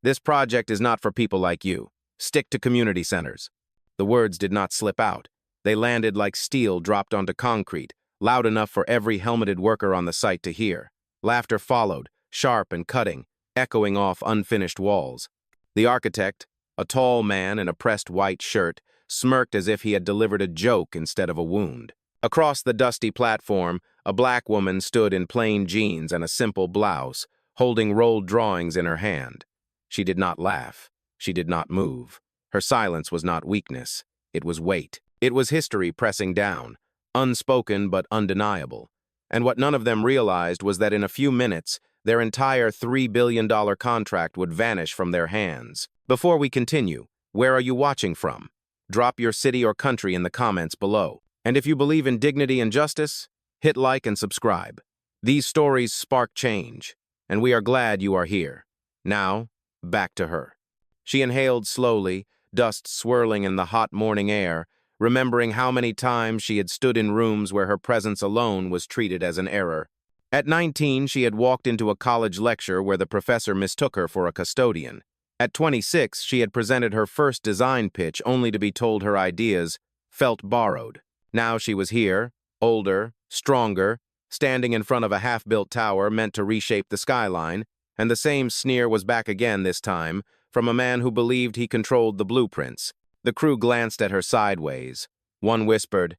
This project is not for people like you. Stick to community centers." The words did not slip out. They landed like steel dropped onto concrete, loud enough for every helmeted worker on the site to hear. Laughter followed, sharp and cutting, echoing off unfinished walls. The architect, a tall man in a pressed white shirt, smirked as if he had delivered a joke instead of a wound. Across the dusty platform, a black woman stood in plain jeans and a simple blouse, holding rolled drawings in her hand. She did not laugh. She did not move. Her silence was not weakness. It was weight. It was history pressing down, unspoken but undeniable. And what none of them realized was that in a few minutes, their entire $3 billion contract would vanish from their hands. Before we continue, where are you watching from? Drop your city or country in the comments below. And if you believe in dignity and justice, hit like and subscribe. These stories spark change, and we are glad you are here. Now, back to her. She inhaled slowly, dust swirling in the hot morning air, remembering how many times she had stood in rooms where her presence alone was treated as an error. At 19, she had walked into a college lecture where the professor mistook her for a custodian. At 26, she had presented her first design pitch only to be told her ideas felt borrowed. Now she was here, older, stronger, standing in front of a half-built tower meant to reshape the skyline, and the same sneer was back again this time, from a man who believed he controlled the blueprints. The crew glanced at her sideways. One whispered,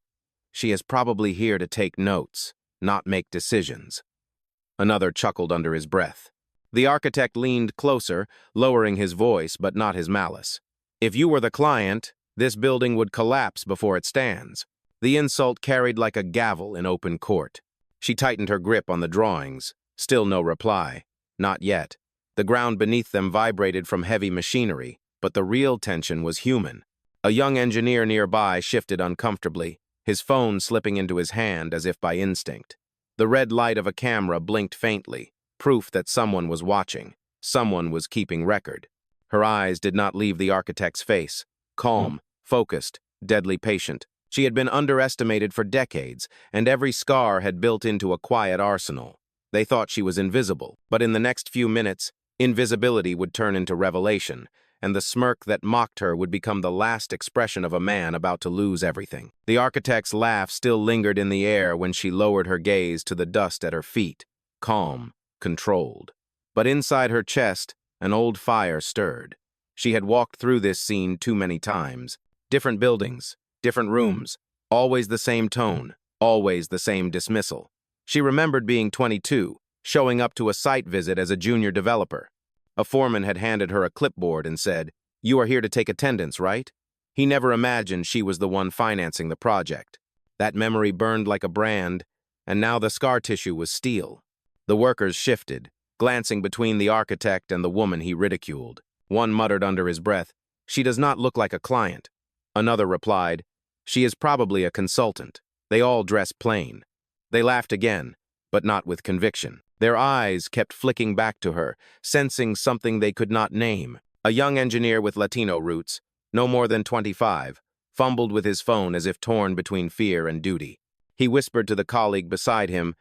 "She is probably here to take notes, not make decisions." Another chuckled under his breath. The architect leaned closer, lowering his voice but not his malice. "If you were the client, this building would collapse before it stands." The insult carried like a gavel in open court. She tightened her grip on the drawings. Still no reply. Not yet. The ground beneath them vibrated from heavy machinery, but the real tension was human. A young engineer nearby shifted uncomfortably, his phone slipping into his hand as if by instinct. The red light of a camera blinked faintly, proof that someone was watching, someone was keeping record. Her eyes did not leave the architect's face, calm, focused, deadly patient. She had been underestimated for decades, and every scar had built into a quiet arsenal. They thought she was invisible, but in the next few minutes, invisibility would turn into revelation, and the smirk that mocked her would become the last expression of a man about to lose everything. The architect's laugh still lingered in the air when she lowered her gaze to the dust at her feet, calm, controlled. But inside her chest, an old fire stirred. She had walked through this scene too many times. Different buildings, different rooms, always the same tone, always the same dismissal. She remembered being 22, showing up to a site visit as a junior developer. A foreman had handed her a clipboard and said, "You are here to take attendance, right?" He never imagined she was the one financing the project. That memory burned like a brand, and now the scar tissue was steel. The workers shifted, glancing between the architect and the woman he ridiculed. One muttered under his breath, "She does not look like a client." Another replied, "She is probably a consultant." They all dressed plain. They laughed again, but not with conviction. Their eyes kept flicking back to her, sensing something they could not name. A young engineer with Latino roots, no more than 25, fumbled with his phone as if torn between fear and duty. He whispered to the colleague beside him,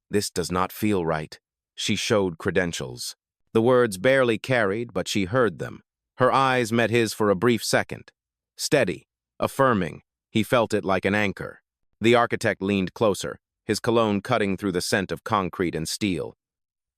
"This does not feel right." She showed credentials. The words barely carried, but she heard them. Her eyes met his for a brief second. Steady, affirming, he felt it like an anchor. The architect leaned closer, his cologne cutting through the scent of concrete and steel.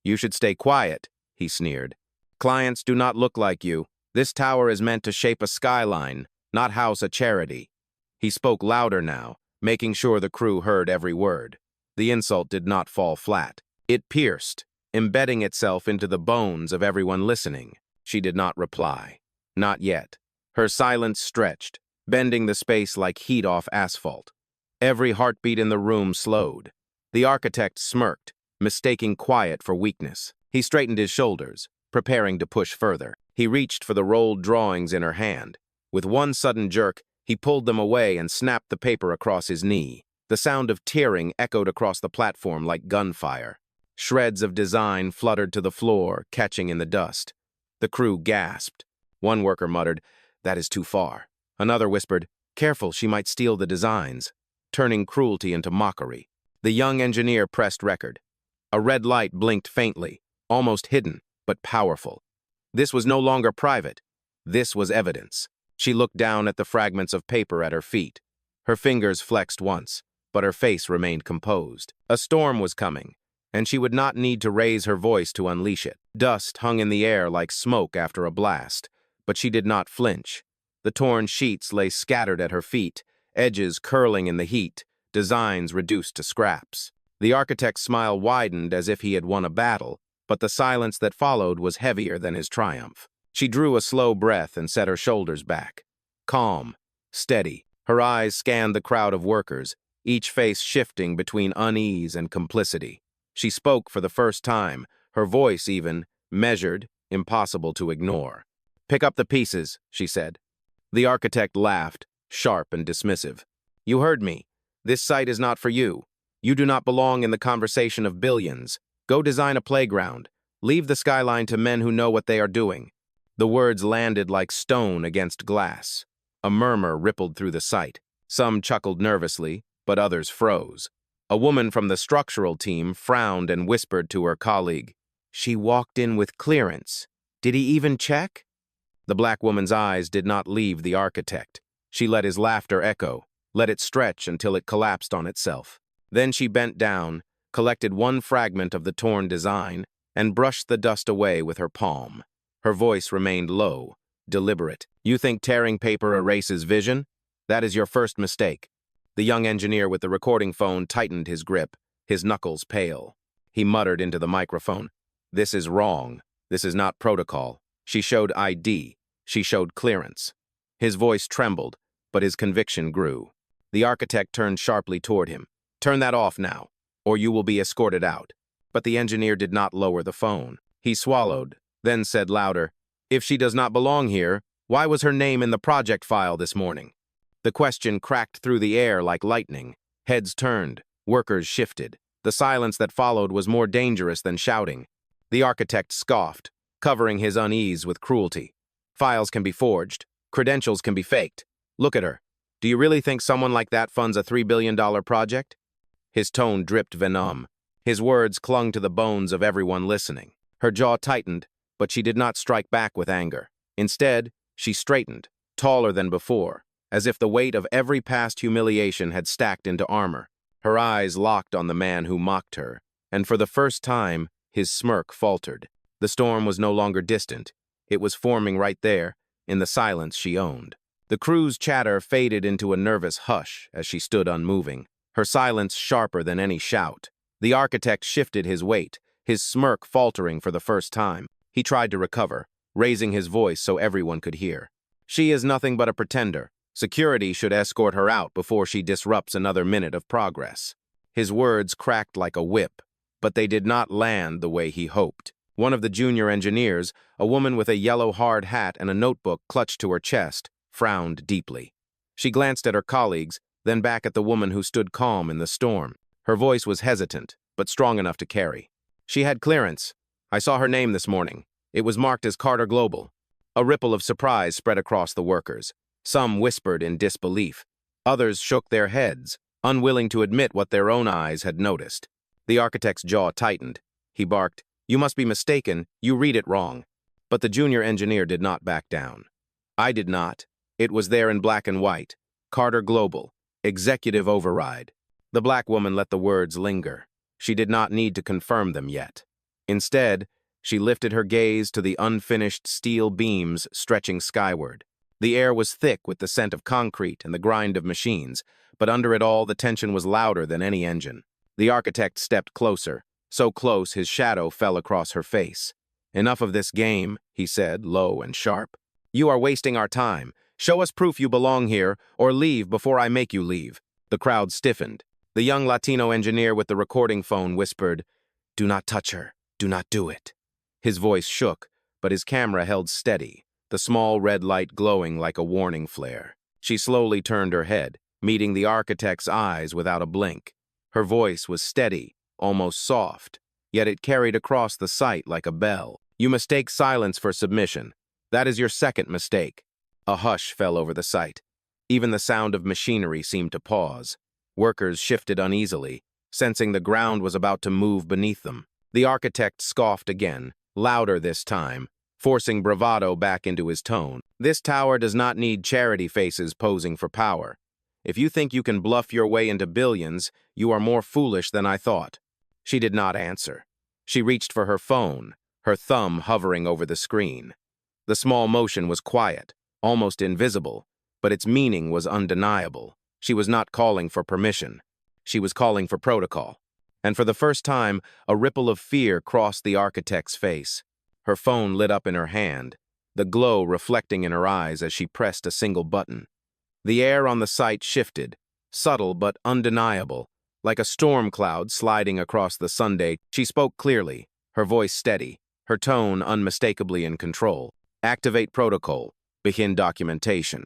"You should stay quiet," he sneered. "Clients do not look like you. This tower is meant to shape a skyline, not house a charity." He spoke louder now, making sure the crew heard every word. The insult did not fall flat. It pierced, embedding itself into the bones of everyone listening. She did not reply. Not yet. Her silence stretched, bending the space like heat off asphalt. Every heartbeat in the room slowed. The architect smirked, mistaking quiet for weakness. He straightened his shoulders, preparing to push further. He reached for the rolled drawings in her hand. With one sudden jerk, he pulled them away and snapped the paper across his knee. The sound of tearing echoed across the platform like gunfire. Shreds of design fluttered to the floor, catching in the dust. The crew gasped. One worker muttered, "That is too far." Another whispered, "Careful, she might steal the designs," turning cruelty into mockery. The young engineer pressed record. A red light blinked faintly, almost hidden, but powerful. This was no longer private. This was evidence. She looked down at the fragments of paper at her feet. Her fingers flexed once, but her face remained composed. A storm was coming, and she would not need to raise her voice to unleash it. Dust hung in the air like smoke after a blast, but she did not flinch. The torn sheets lay scattered at her feet, edges curling in the heat, designs reduced to scraps. The architect's smile widened as if he had won a battle, but the silence that followed was heavier than his triumph. She drew a slow breath and set her shoulders back. Calm, steady, her eyes scanned the crowd of workers, each face shifting between unease and complicity. She spoke for the first time, her voice even, measured, impossible to ignore. "Pick up the pieces," she said. The architect laughed, sharp and dismissive. "You heard me. This site is not for you. You do not belong in the conversation of billions. Go design a playground. Leave the skyline to men who know what they are doing." The words landed like stone against glass. A murmur rippled through the site. Some chuckled nervously, but others froze. A woman from the structural team frowned and whispered to her colleague, "She walked in with clearance. Did he even check?" The black woman's eyes did not leave the architect. She let his laughter echo, let it stretch until it collapsed on itself. Then she bent down, collected one fragment of the torn design, and brushed the dust away with her palm. Her voice remained low, deliberate. "You think tearing paper erases vision? That is your first mistake." The young engineer with the recording phone tightened his grip, his knuckles pale. He muttered into the microphone, "This is wrong. This is not protocol." She showed ID. She showed clearance. His voice trembled, but his conviction grew. The architect turned sharply toward him. "Turn that off now, or you will be escorted out." But the engineer did not lower the phone. He swallowed, then said louder, "If she does not belong here, why was her name in the project file this morning?" The question cracked through the air like lightning. Heads turned, workers shifted. The silence that followed was more dangerous than shouting. The architect scoffed, covering his unease with cruelty. "Files can be forged. Credentials can be faked. Look at her. Do you really think someone like that funds a $3 billion project?" His tone dripped venom. His words clung to the bones of everyone listening. Her jaw tightened, but she did not strike back with anger. Instead, she straightened, taller than before, as if the weight of every past humiliation had stacked into armor. Her eyes locked on the man who mocked her, and for the first time, his smirk faltered. The storm was no longer distant. It was forming right there, in the silence she owned. The crew's chatter faded into a nervous hush as she stood unmoving, her silence sharper than any shout. The architect shifted his weight, his smirk faltering for the first time. He tried to recover, raising his voice so everyone could hear. "She is nothing but a pretender. Security should escort her out before she disrupts another minute of progress." His words cracked like a whip, but they did not land the way he hoped. One of the junior engineers, a woman with a yellow hard hat and a notebook clutched to her chest, frowned deeply. She glanced at her colleagues, then back at the woman who stood calm in the storm. Her voice was hesitant, but strong enough to carry. "She had clearance. I saw her name this morning. It was marked as Carter Global." A ripple of surprise spread across the workers. Some whispered in disbelief. Others shook their heads, unwilling to admit what their own eyes had noticed. The architect's jaw tightened. He barked, "You must be mistaken. You read it wrong." But the junior engineer did not back down. "I did not. It was there in black and white. Carter Global. Executive override." The black woman let the words linger. She did not need to confirm them yet. Instead, she lifted her gaze to the unfinished steel beams stretching skyward. The air was thick with the scent of concrete and the grind of machines, but under it all the tension was louder than any engine. The architect stepped closer, so close his shadow fell across her face. "Enough of this game," he said, low and sharp. "You are wasting our time. Show us proof you belong here, or leave before I make you leave." The crowd stiffened. The young Latino engineer with the recording phone whispered, "Do not touch her. Do not do it." His voice shook, but his camera held steady, the small red light glowing like a warning flare. She slowly turned her head, meeting the architect's eyes without a blink. Her voice was steady, almost soft, yet it carried across the site like a bell. "You mistake silence for submission. That is your second mistake." A hush fell over the site. Even the sound of machinery seemed to pause. Workers shifted uneasily, sensing the ground was about to move beneath them. The architect scoffed again, louder this time, forcing bravado back into his tone. This tower does not need charity faces posing for power. If you think you can bluff your way into billions, you are more foolish than I thought. She did not answer. She reached for her phone, her thumb hovering over the screen. The small motion was quiet, almost invisible, but its meaning was undeniable. She was not calling for permission. She was calling for protocol. And for the first time, a ripple of fear crossed the architect's face. Her phone lit up in her hand, the glow reflecting in her eyes as she pressed a single button. The air on the site shifted, subtle but undeniable, like a storm cloud sliding across the Sunday. She spoke clearly, her voice steady, her tone unmistakably in control. Activate protocol. Begin documentation.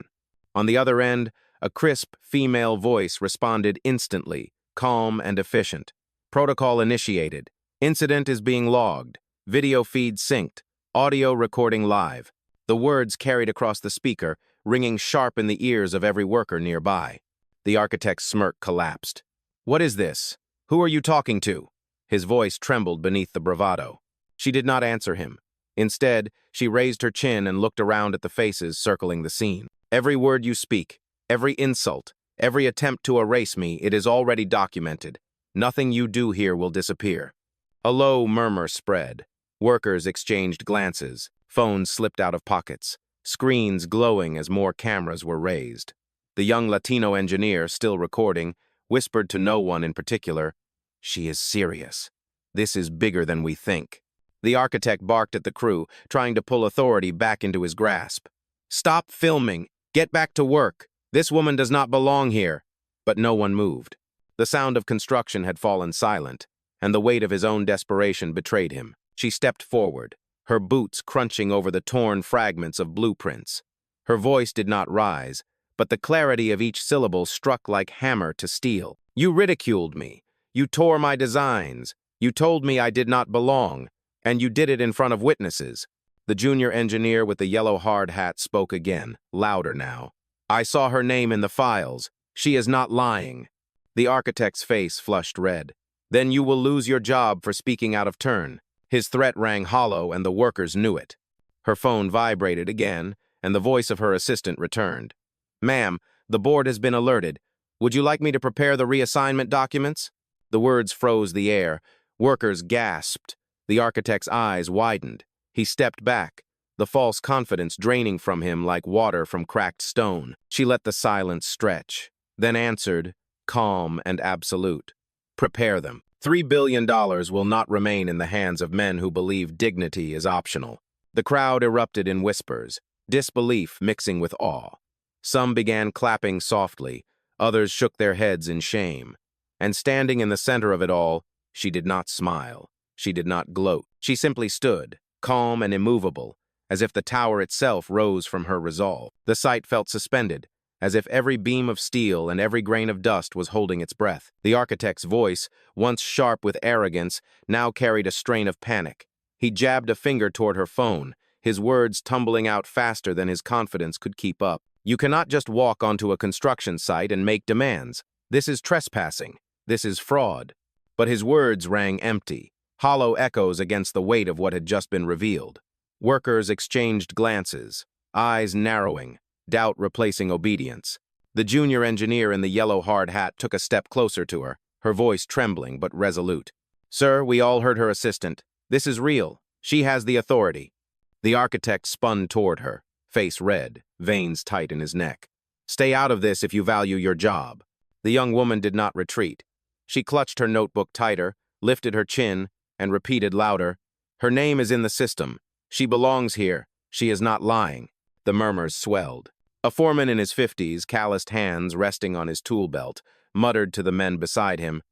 On the other end, a crisp female voice responded instantly, calm and efficient. Protocol initiated. Incident is being logged. Video feed synced. Audio recording live. The words carried across the speaker, ringing sharp in the ears of every worker nearby. The architect's smirk collapsed. "What is this? Who are you talking to?" His voice trembled beneath the bravado. She did not answer him. Instead, she raised her chin and looked around at the faces circling the scene. "Every word you speak, every insult, every attempt to erase me, it is already documented. Nothing you do here will disappear." A low murmur spread. Workers exchanged glances. Phones slipped out of pockets, screens glowing as more cameras were raised. The young Latino engineer, still recording, whispered to no one in particular, "She is serious. This is bigger than we think." The architect barked at the crew, trying to pull authority back into his grasp. "Stop filming. Get back to work. This woman does not belong here." But no one moved. The sound of construction had fallen silent, and the weight of his own desperation betrayed him. She stepped forward, her boots crunching over the torn fragments of blueprints. Her voice did not rise, but the clarity of each syllable struck like hammer to steel. "You ridiculed me. You tore my designs. You told me I did not belong, and you did it in front of witnesses." The junior engineer with the yellow hard hat spoke again, louder now. "I saw her name in the files. She is not lying." The architect's face flushed red. "Then you will lose your job for speaking out of turn." His threat rang hollow, and the workers knew it. Her phone vibrated again, and the voice of her assistant returned. "Ma'am, the board has been alerted. Would you like me to prepare the reassignment documents?" The words froze the air. Workers gasped. The architect's eyes widened. He stepped back, the false confidence draining from him like water from cracked stone. She let the silence stretch, then answered, calm and absolute. "Prepare them. $3 billion will not remain in the hands of men who believe dignity is optional." The crowd erupted in whispers, disbelief mixing with awe. Some began clapping softly, others shook their heads in shame. And standing in the center of it all, she did not smile. She did not gloat. She simply stood, calm and immovable, as if the tower itself rose from her resolve. The site felt suspended, as if every beam of steel and every grain of dust was holding its breath. The architect's voice, once sharp with arrogance, now carried a strain of panic. He jabbed a finger toward her phone, his words tumbling out faster than his confidence could keep up. "You cannot just walk onto a construction site and make demands. This is trespassing. This is fraud." But his words rang empty, hollow echoes against the weight of what had just been revealed. Workers exchanged glances, eyes narrowing, doubt replacing obedience. The junior engineer in the yellow hard hat took a step closer to her voice trembling but resolute. "Sir, we all heard her assistant. This is real. She has the authority." The architect spun toward her, face red, veins tight in his neck. "Stay out of this if you value your job." The young woman did not retreat. She clutched her notebook tighter, lifted her chin, and repeated louder, "Her name is in the system. She belongs here. She is not lying." The murmurs swelled. A foreman in his 50s, calloused hands resting on his tool belt, muttered to the men beside him,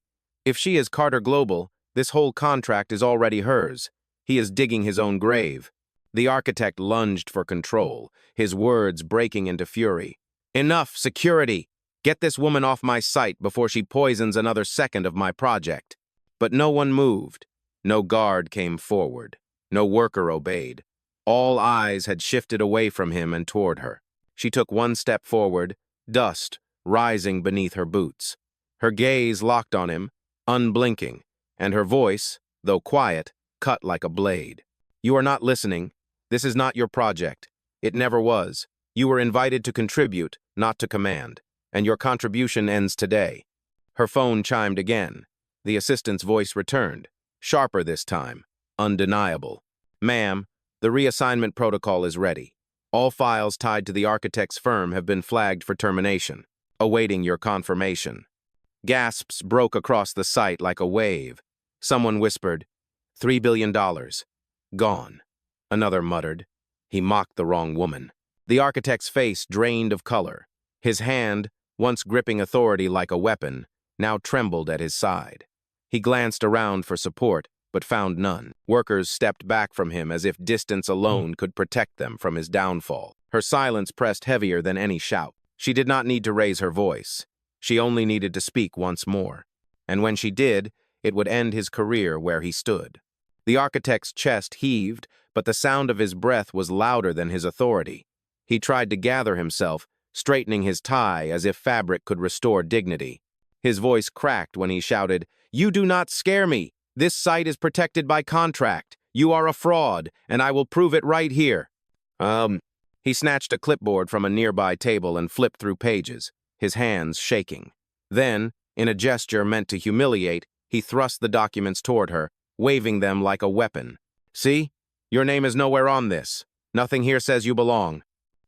"If she is Carter Global, this whole contract is already hers. He is digging his own grave." The architect lunged for control, his words breaking into fury. "Enough, security! Get this woman off my site before she poisons another second of my project." But no one moved. No guard came forward. No worker obeyed. All eyes had shifted away from him and toward her. She took one step forward, dust rising beneath her boots. Her gaze locked on him, unblinking, and her voice, though quiet, cut like a blade. "You are not listening. This is not your project. It never was. You were invited to contribute, not to command. And your contribution ends today." Her phone chimed again. The assistant's voice returned, sharper this time, undeniable. "Ma'am, the reassignment protocol is ready. All files tied to the architect's firm have been flagged for termination, awaiting your confirmation." Gasps broke across the site like a wave. Someone whispered, $3 billion. Gone. Another muttered, "He mocked the wrong woman." The architect's face drained of color. His hand, once gripping authority like a weapon, now trembled at his side. He glanced around for support, but found none. Workers stepped back from him as if distance alone could protect them from his downfall. Her silence pressed heavier than any shout. She did not need to raise her voice. She only needed to speak once more. And when she did, it would end his career where he stood. The architect's chest heaved, but the sound of his breath was louder than his authority. He tried to gather himself, straightening his tie as if fabric could restore dignity. His voice cracked when he shouted, "You do not scare me! This site is protected by contract. You are a fraud, and I will prove it right here." He snatched a clipboard from a nearby table and flipped through pages, his hands shaking. Then, in a gesture meant to humiliate, he thrust the documents toward her, waving them like a weapon. "See? Your name is nowhere on this. Nothing here says you belong."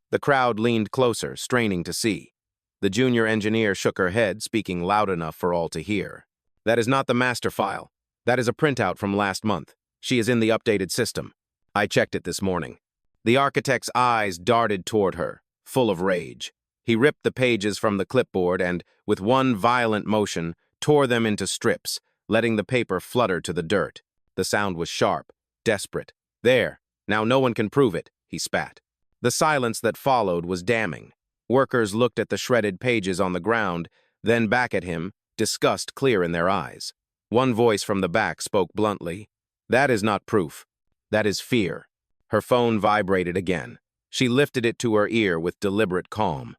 The crowd leaned closer, straining to see. The junior engineer shook her head, speaking loud enough for all to hear. "That is not the master file. That is a printout from last month. She is in the updated system. I checked it this morning." The architect's eyes darted toward her, full of rage. He ripped the pages from the clipboard and, with one violent motion, tore them into strips, letting the paper flutter to the dirt. The sound was sharp, desperate. "There, now no one can prove it," he spat. The silence that followed was damning. Workers looked at the shredded pages on the ground, then back at him, disgust clear in their eyes. One voice from the back spoke bluntly, "That is not proof. That is fear." Her phone vibrated again. She lifted it to her ear with deliberate calm.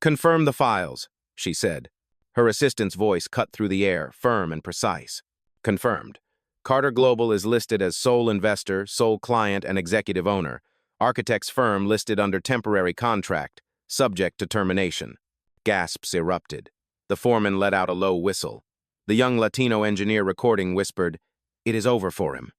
"Confirm the files," she said. Her assistant's voice cut through the air, firm and precise. "Confirmed. Carter Global is listed as sole investor, sole client, and executive owner. Architect's firm listed under temporary contract, subject to termination." Gasps erupted. The foreman let out a low whistle. The young Latino engineer recording whispered, "It is over for him."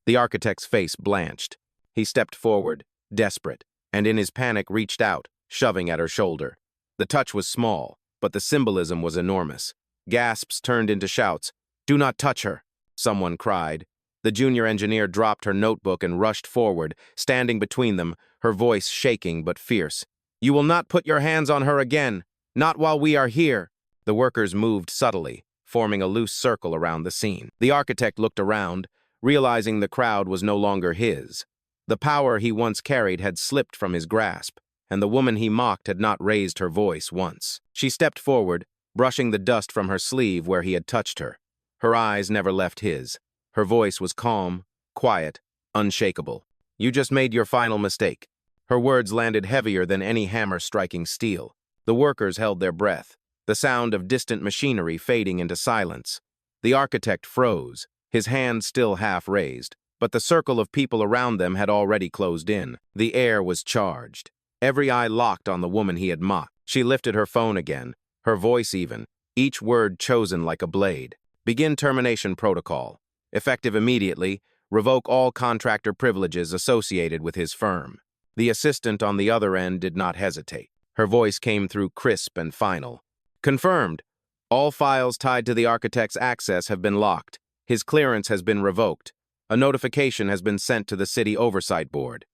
The architect's face blanched. He stepped forward, desperate, and in his panic reached out, shoving at her shoulder. The touch was small, but the symbolism was enormous. Gasps turned into shouts. "Do not touch her," someone cried. The junior engineer dropped her notebook and rushed forward, standing between them, her voice shaking but fierce. "You will not put your hands on her again, not while we are here." The workers moved subtly, forming a loose circle around the scene. The architect looked around, realizing the crowd was no longer his. The power he once carried had slipped from his grasp, and the woman he mocked had not raised her voice once. She stepped forward, brushing the dust from her sleeve where he had touched her. Her eyes never left his. Her voice was calm, quiet, unshakable. "You just made your final mistake." Her words landed heavier than any hammer striking steel. The workers held their breath, the sound of distant machinery fading into silence. The architect froze, his hand still half raised, but the circle of people around them had already closed in. The air was charged. Every eye locked on the woman he had mocked. She lifted her phone again, her voice even, each word chosen like a blade. "Begin termination protocol. Effective immediately, revoke all contractor privileges associated with his firm." The assistant on the other end did not hesitate. Her voice came through crisp and final. "Confirmed. All files tied to the architect's access have been locked. His clearance has been revoked. A notification has been sent to the City Oversight Board."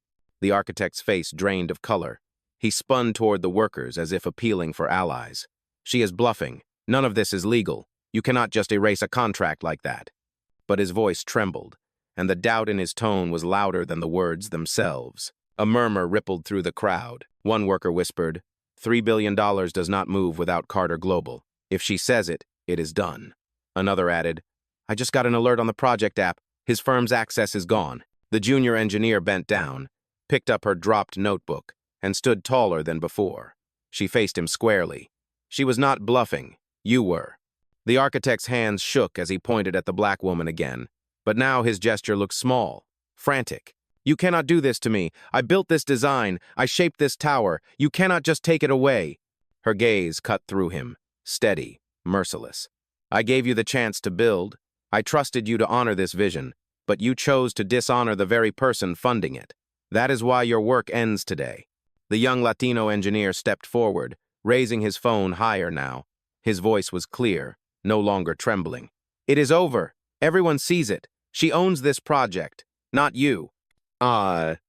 The architect's face drained of color. He spun toward the workers as if appealing for allies. "She is bluffing. None of this is legal. You cannot just erase a contract like that." But his voice trembled, and the doubt in his tone was louder than the words themselves. A murmur rippled through the crowd. One worker whispered, $3 billion does not move without Carter Global. If she says it, it is done." Another added, "I just got an alert on the project app. His firm's access is gone." The junior engineer bent down, picked up her dropped notebook, and stood taller than before. She faced him squarely. "She was not bluffing. You were." The architect's hands shook as he pointed at the black woman again, but now his gesture looked small, frantic. You cannot do this to me. I built this design. I shaped this tower. You cannot just take it away. Her gaze cut through him, steady, merciless. I gave you the chance to build. I trusted you to honor this vision, but you chose to dishonor the very person funding it. That is why your work ends today. The young Latino engineer stepped forward, raising his phone higher now. His voice was clear, no longer trembling. It is over. Everyone sees it. She owns this project, not you. The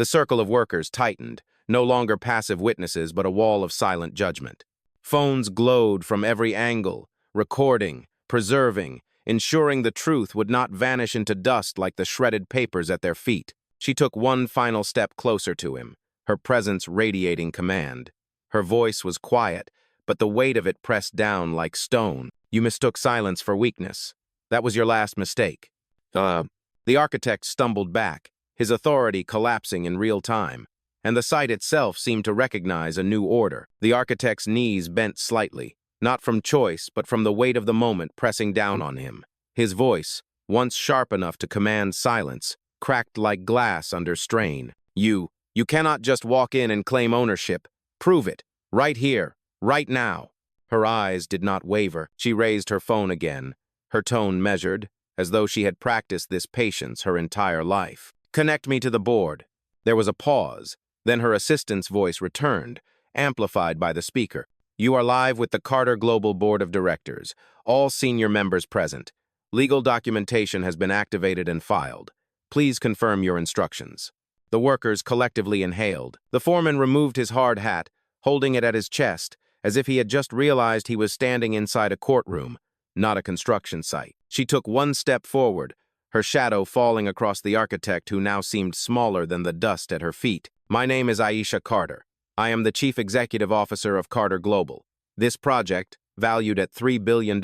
circle of workers tightened, no longer passive witnesses but a wall of silent judgment. Phones glowed from every angle, recording, preserving, ensuring the truth would not vanish into dust like the shredded papers at their feet. She took one final step closer to him, her presence radiating command. Her voice was quiet, but the weight of it pressed down like stone. You mistook silence for weakness. That was your last mistake. The architect stumbled back, his authority collapsing in real time, and the site itself seemed to recognize a new order. The architect's knees bent slightly, not from choice, but from the weight of the moment pressing down on him. His voice, once sharp enough to command silence, cracked like glass under strain. You cannot just walk in and claim ownership. Prove it, right here, right now. Her eyes did not waver. She raised her phone again, her tone measured, as though she had practiced this patience her entire life. Connect me to the board. There was a pause, then her assistant's voice returned, amplified by the speaker. You are live with the Carter Global Board of Directors, all senior members present. Legal documentation has been activated and filed. Please confirm your instructions. The workers collectively inhaled. The foreman removed his hard hat, holding it at his chest, as if he had just realized he was standing inside a courtroom, not a construction site. She took one step forward, her shadow falling across the architect who now seemed smaller than the dust at her feet. My name is Aisha Carter. I am the Chief Executive Officer of Carter Global. This project, valued at $3 billion,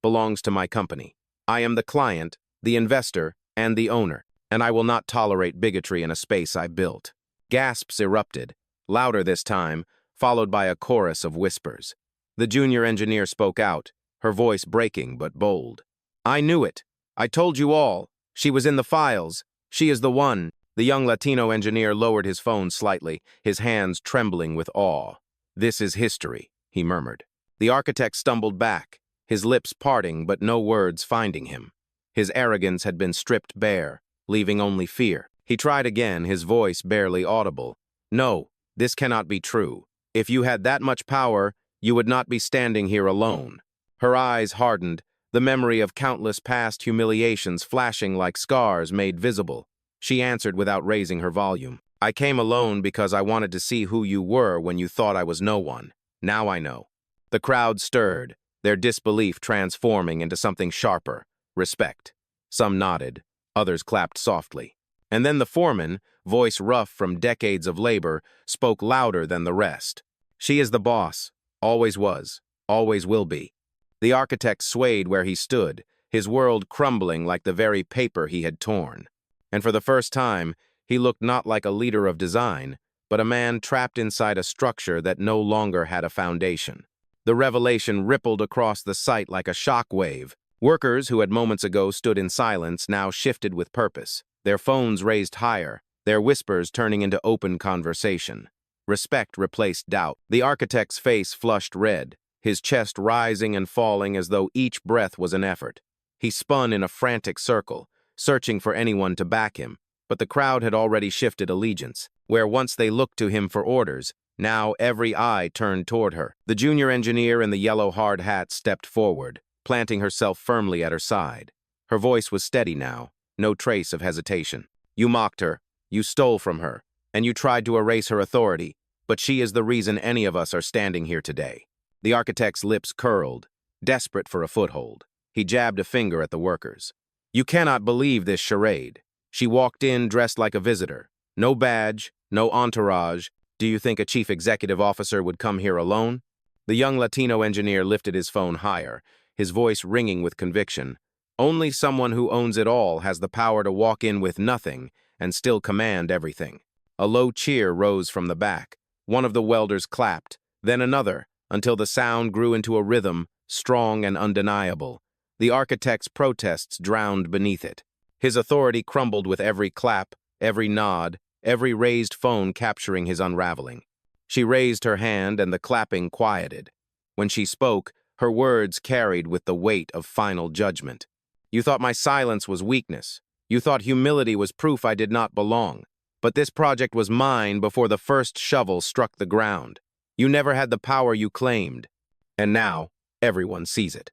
belongs to my company. I am the client, the investor, and the owner, and I will not tolerate bigotry in a space I built. Gasps erupted, louder this time, followed by a chorus of whispers. The junior engineer spoke out, her voice breaking but bold. I knew it. I told you all. She was in the files. She is the one. The young Latino engineer lowered his phone slightly, his hands trembling with awe. This is history, he murmured. The architect stumbled back, his lips parting but no words finding him. His arrogance had been stripped bare, leaving only fear. He tried again, his voice barely audible. No, this cannot be true. If you had that much power, you would not be standing here alone. Her eyes hardened, the memory of countless past humiliations flashing like scars made visible. She answered without raising her volume. I came alone because I wanted to see who you were when you thought I was no one. Now I know. The crowd stirred, their disbelief transforming into something sharper, respect. Some nodded, others clapped softly. And then the foreman, voice rough from decades of labor, spoke louder than the rest. She is the boss, always was, always will be. The architect swayed where he stood, his world crumbling like the very paper he had torn. And for the first time, he looked not like a leader of design, but a man trapped inside a structure that no longer had a foundation. The revelation rippled across the site like a shock wave. Workers who had moments ago stood in silence now shifted with purpose, their phones raised higher, their whispers turning into open conversation. Respect replaced doubt. The architect's face flushed red, his chest rising and falling as though each breath was an effort. He spun in a frantic circle, searching for anyone to back him, but the crowd had already shifted allegiance. Where once they looked to him for orders, now every eye turned toward her. The junior engineer in the yellow hard hat stepped forward, planting herself firmly at her side. Her voice was steady now, no trace of hesitation. You mocked her, you stole from her, and you tried to erase her authority, but she is the reason any of us are standing here today. The architect's lips curled, desperate for a foothold. He jabbed a finger at the workers. You cannot believe this charade. She walked in dressed like a visitor. No badge, no entourage. Do you think a chief executive officer would come here alone? The young Latino engineer lifted his phone higher, his voice ringing with conviction. Only someone who owns it all has the power to walk in with nothing and still command everything. A low cheer rose from the back. One of the welders clapped, then another, until the sound grew into a rhythm, strong and undeniable. The architect's protests drowned beneath it. His authority crumbled with every clap, every nod, every raised phone capturing his unraveling. She raised her hand and the clapping quieted. When she spoke, her words carried with the weight of final judgment. You thought my silence was weakness. You thought humility was proof I did not belong. But this project was mine before the first shovel struck the ground. You never had the power you claimed. And now, everyone sees it.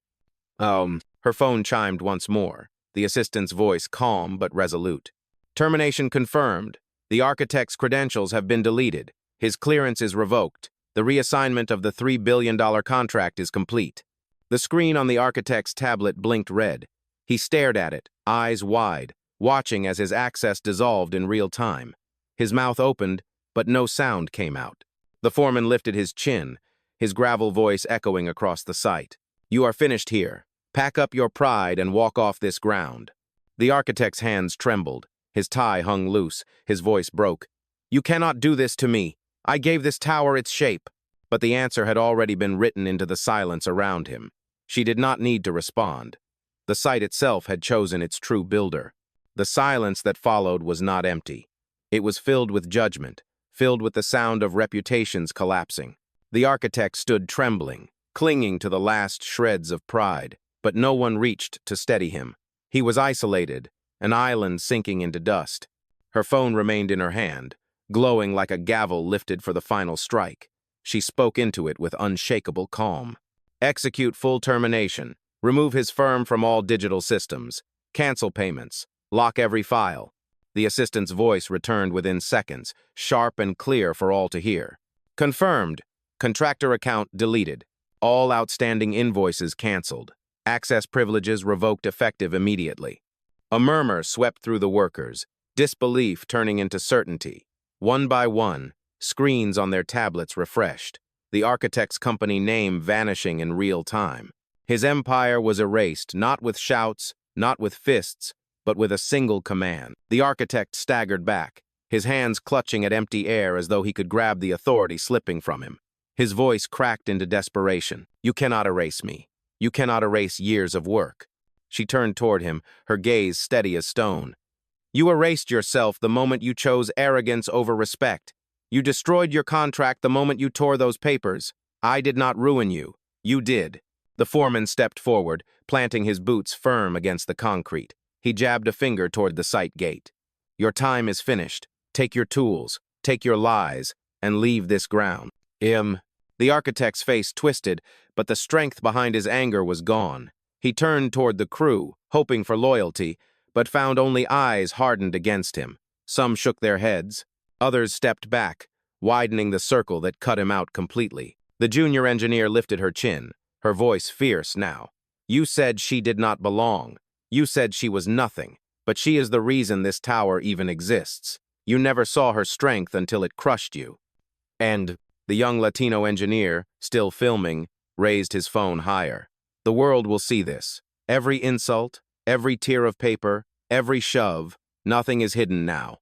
Her phone chimed once more, the assistant's voice calm but resolute. Termination confirmed. The architect's credentials have been deleted. His clearance is revoked. The reassignment of the $3 billion contract is complete. The screen on the architect's tablet blinked red. He stared at it, eyes wide, watching as his access dissolved in real time. His mouth opened, but no sound came out. The foreman lifted his chin, his gravel voice echoing across the site. You are finished here. Pack up your pride and walk off this ground. The architect's hands trembled. His tie hung loose. His voice broke. You cannot do this to me. I gave this tower its shape. But the answer had already been written into the silence around him. She did not need to respond. The site itself had chosen its true builder. The silence that followed was not empty. It was filled with judgment, filled with the sound of reputations collapsing. The architect stood trembling, clinging to the last shreds of pride, but no one reached to steady him. He was isolated, an island sinking into dust. Her phone remained in her hand, glowing like a gavel lifted for the final strike. She spoke into it with unshakable calm. Execute full termination. Remove his firm from all digital systems. Cancel payments. Lock every file. The assistant's voice returned within seconds, sharp and clear for all to hear. Confirmed. Contractor account deleted. All outstanding invoices canceled. Access privileges revoked effective immediately. A murmur swept through the workers, disbelief turning into certainty. One by one, screens on their tablets refreshed, the architect's company name vanishing in real time. His empire was erased, not with shouts, not with fists, but with a single command. The architect staggered back, his hands clutching at empty air as though he could grab the authority slipping from him. His voice cracked into desperation. You cannot erase me. You cannot erase years of work. She turned toward him, her gaze steady as stone. You erased yourself the moment you chose arrogance over respect. You destroyed your contract the moment you tore those papers. I did not ruin you. You did. The foreman stepped forward, planting his boots firm against the concrete. He jabbed a finger toward the site gate. Your time is finished. Take your tools, take your lies, and leave this ground. The architect's face twisted, but the strength behind his anger was gone. He turned toward the crew, hoping for loyalty, but found only eyes hardened against him. Some shook their heads. Others stepped back, widening the circle that cut him out completely. The junior engineer lifted her chin, her voice fierce now. You said she did not belong. You said she was nothing, but she is the reason this tower even exists. You never saw her strength until it crushed you. And the young Latino engineer, still filming, raised his phone higher. The world will see this. Every insult, every tear of paper, every shove, nothing is hidden now.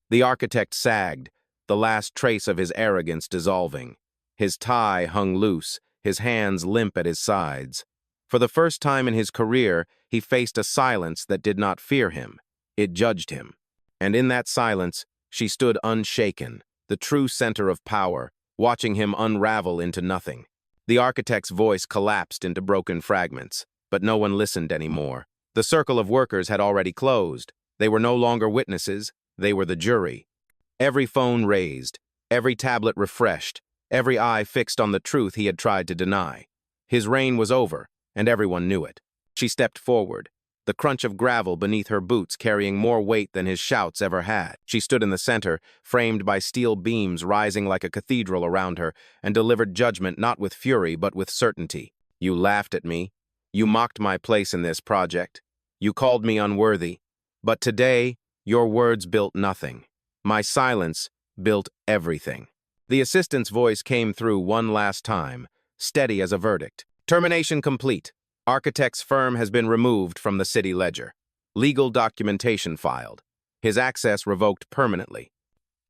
The architect sagged, the last trace of his arrogance dissolving. His tie hung loose, his hands limp at his sides. For the first time in his career, he faced a silence that did not fear him. It judged him. And in that silence, she stood unshaken, the true center of power, watching him unravel into nothing. The architect's voice collapsed into broken fragments, but no one listened anymore. The circle of workers had already closed. They were no longer witnesses, they were the jury. Every phone raised, every tablet refreshed, every eye fixed on the truth he had tried to deny. His reign was over, and everyone knew it. She stepped forward, the crunch of gravel beneath her boots carrying more weight than his shouts ever had. She stood in the center, framed by steel beams rising like a cathedral around her, and delivered judgment not with fury but with certainty. You laughed at me. You mocked my place in this project. You called me unworthy. But today, your words built nothing. My silence built everything. The assistant's voice came through one last time, steady as a verdict. Termination complete. Architect's firm has been removed from the city ledger. Legal documentation filed. His access revoked permanently.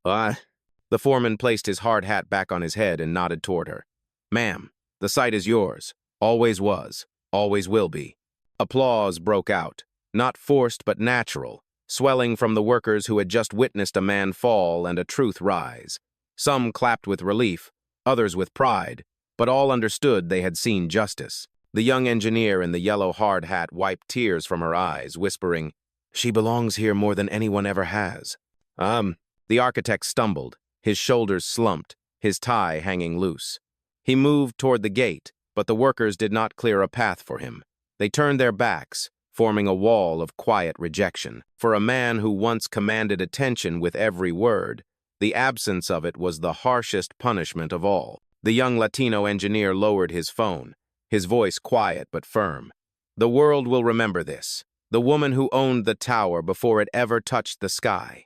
The foreman placed his hard hat back on his head and nodded toward her. Ma'am, the site is yours. Always was. Always will be. Applause broke out. Not forced but natural. swelling from the workers who had just witnessed a man fall and a truth rise. Some clapped with relief, others with pride, but all understood they had seen justice. The young engineer in the yellow hard hat wiped tears from her eyes, whispering, "She belongs here more than anyone ever has." The architect stumbled, his shoulders slumped, his tie hanging loose. He moved toward the gate, but the workers did not clear a path for him. They turned their backs, forming a wall of quiet rejection. For a man who once commanded attention with every word, the absence of it was the harshest punishment of all. The young Latino engineer lowered his phone, his voice quiet but firm. "The world will remember this. The woman who owned the tower before it ever touched the sky."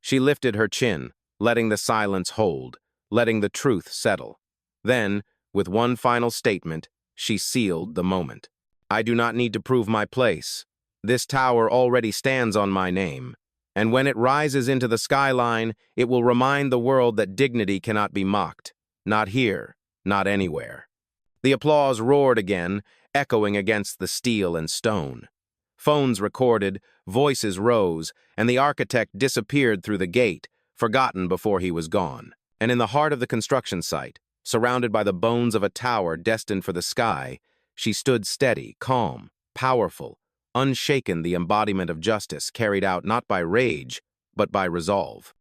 She lifted her chin, letting the silence hold, letting the truth settle. Then, with one final statement, she sealed the moment. "I do not need to prove my place. This tower already stands on my name, and when it rises into the skyline, it will remind the world that dignity cannot be mocked. Not here, not anywhere." The applause roared again, echoing against the steel and stone. Phones recorded, voices rose, and the architect disappeared through the gate, forgotten before he was gone. And in the heart of the construction site, surrounded by the bones of a tower destined for the sky, she stood steady, calm, powerful, unshaken, the embodiment of justice carried out not by rage, but by resolve.